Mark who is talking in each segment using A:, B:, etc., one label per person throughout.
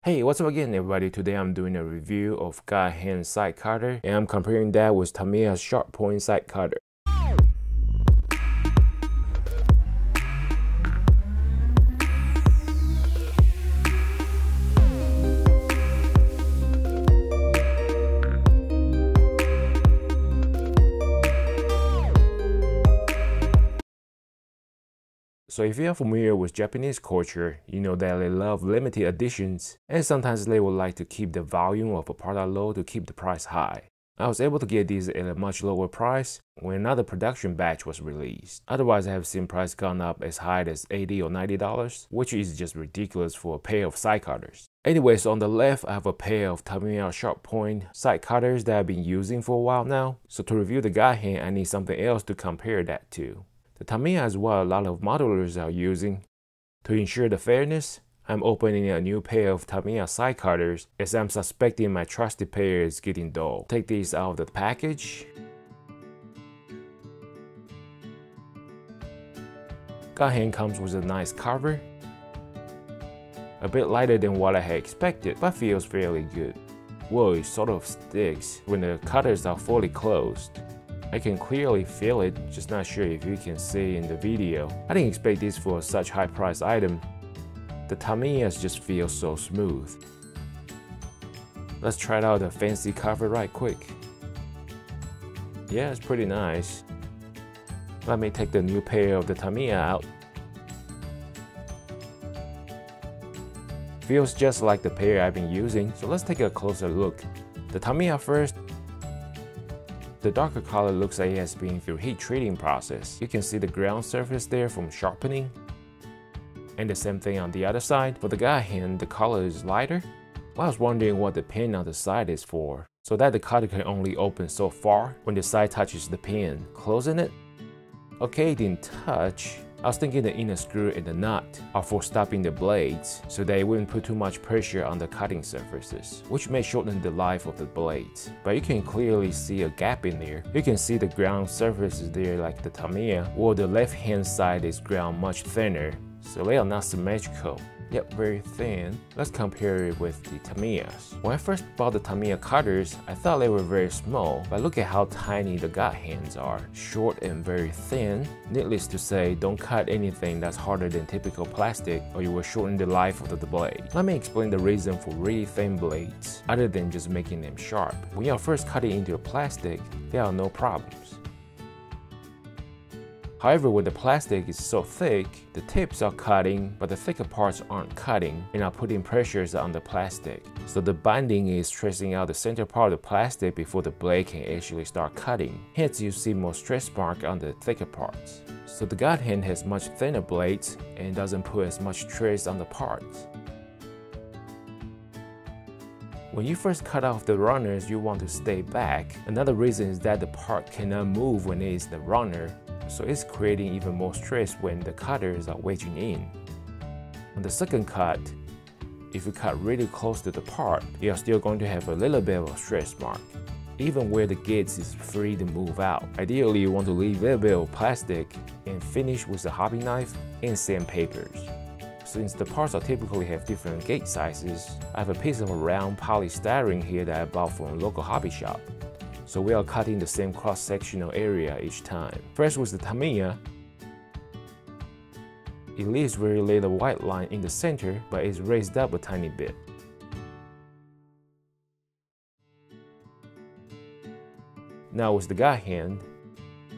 A: Hey, what's up again everybody? Today I'm doing a review of guide hand side cutter and I'm comparing that with Tamiya's sharp point side cutter. So if you are familiar with Japanese culture, you know that they love limited editions and sometimes they would like to keep the volume of a product low to keep the price high. I was able to get these at a much lower price when another production batch was released. Otherwise, I have seen price gone up as high as $80 or $90, which is just ridiculous for a pair of side cutters. Anyways, on the left, I have a pair of Tamiya sharp point side cutters that I've been using for a while now. So to review the guide hand, I need something else to compare that to. The Tamiya is what a lot of modelers are using. To ensure the fairness, I'm opening a new pair of Tamiya side cutters as I'm suspecting my trusted pair is getting dull. Take these out of the package. Guide hand comes with a nice cover. A bit lighter than what I had expected, but feels fairly good. Whoa, it sort of sticks when the cutters are fully closed. I can clearly feel it, just not sure if you can see in the video. I didn't expect this for such high price item. The Tamiyas just feel so smooth. Let's try out the fancy cover right quick. Yeah, it's pretty nice. Let me take the new pair of the Tamiya out. Feels just like the pair I've been using, so let's take a closer look. The Tamiya first. The darker color looks like it has been through heat treating process. You can see the ground surface there from sharpening. And the same thing on the other side. For the guide hand, the color is lighter. I was wondering what the pin on the side is for, so that the cutter can only open so far when the side touches the pin. Closing it? Okay, it didn't touch. I was thinking the inner screw and the nut are for stopping the blades so they wouldn't put too much pressure on the cutting surfaces, which may shorten the life of the blades. But you can clearly see a gap in there. You can see the ground surface is there like the Tamiya, while the left hand side is ground much thinner, so they are not symmetrical. Yep, very thin. Let's compare it with the Tamiyas. When I first bought the Tamiya cutters, I thought they were very small, but look at how tiny the guide hands are. Short and very thin. Needless to say, don't cut anything that's harder than typical plastic or you will shorten the life of the blade. Let me explain the reason for really thin blades, other than just making them sharp. When you're first cutting into a plastic, there are no problems. However, when the plastic is so thick, the tips are cutting, but the thicker parts aren't cutting and are putting pressures on the plastic. So the binding is stressing out the center part of the plastic before the blade can actually start cutting. Hence, you see more stress mark on the thicker parts. So the guide hand has much thinner blades and doesn't put as much stress on the parts. When you first cut off the runners, you want to stay back. Another reason is that the part cannot move when it is the runner, so it's creating even more stress when the cutters are wedging in. On the second cut, if you cut really close to the part, you are still going to have a little bit of a stress mark, even where the gates is free to move out. Ideally, you want to leave a little bit of plastic and finish with a hobby knife and sandpapers. Since the parts typically have different gate sizes, I have a piece of round polystyrene here that I bought from a local hobby shop. So we are cutting the same cross-sectional area each time. First with the Tamiya, it leaves very little white line in the center, but it's raised up a tiny bit. Now with the guide hand,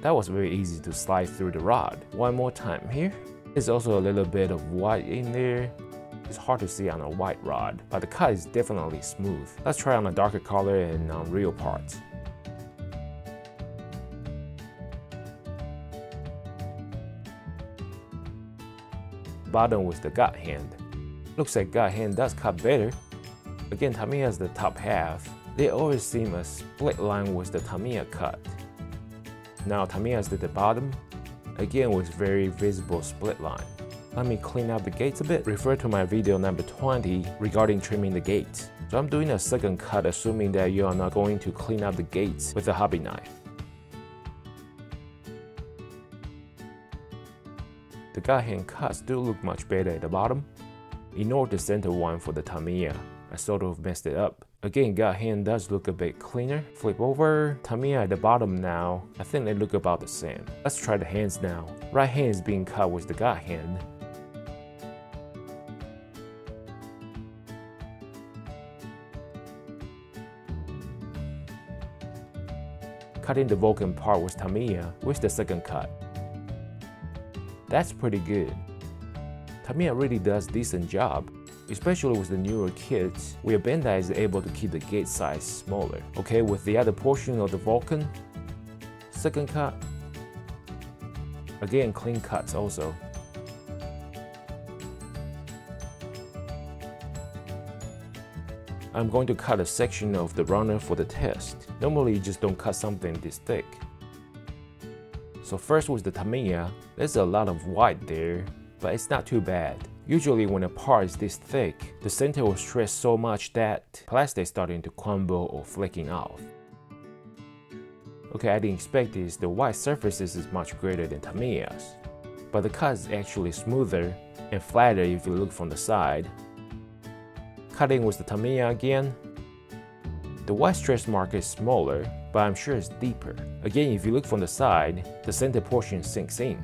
A: that was very easy to slide through the rod. One more time here. There's also a little bit of white in there. It's hard to see on a white rod, but the cut is definitely smooth. Let's try on a darker color and on real parts. Bottom with the guide hand. Looks like guide hand does cut better. Again, Tamiya has the top half. They always seem a split line with the Tamiya cut. Now Tamiya is at the bottom, again with very visible split line. Let me clean up the gates a bit. Refer to my video number 20 regarding trimming the gates. So I'm doing a second cut assuming that you are not going to clean up the gates with a hobby knife. The guide hand cuts do look much better at the bottom. Ignore the center one for the Tamiya. I sort of messed it up. Again, God hand does look a bit cleaner. Flip over, Tamiya at the bottom now. I think they look about the same. Let's try the hands now. Right hand is being cut with the God hand. Cutting the Vulcan part with Tamiya with the second cut. That's pretty good. Tamiya really does a decent job, especially with the newer kits, where Bandai is able to keep the gate size smaller. Okay, with the other portion of the Vulcan, second cut. Again, clean cuts also. I'm going to cut a section of the runner for the test. Normally you just don't cut something this thick. So first with the Tamiya, there's a lot of white there, but it's not too bad. Usually when a part is this thick, the center will stretch so much that plastic is starting to crumble or flaking off. Okay, I didn't expect this. The white surfaces is much greater than Tamiya's, but the cut is actually smoother and flatter if you look from the side. Cutting with the Tamiya again. The white stretch mark is smaller, but I'm sure it's deeper. Again, if you look from the side, the center portion sinks in.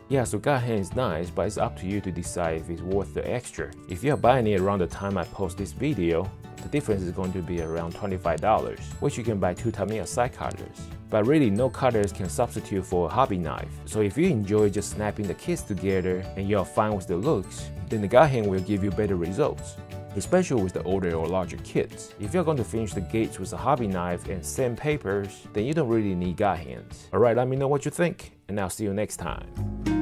A: Yeah, so God hand is nice, but it's up to you to decide if it's worth the extra. If you're buying it around the time I post this video, the difference is going to be around $25, which you can buy 2 Tamiya side cutters. But really, no cutters can substitute for a hobby knife. So if you enjoy just snapping the kits together and you're fine with the looks, then the God hand will give you better results, especially with the older or larger kits. If you're going to finish the gates with a hobby knife and sandpapers, then you don't really need God hands. Alright, let me know what you think, and I'll see you next time.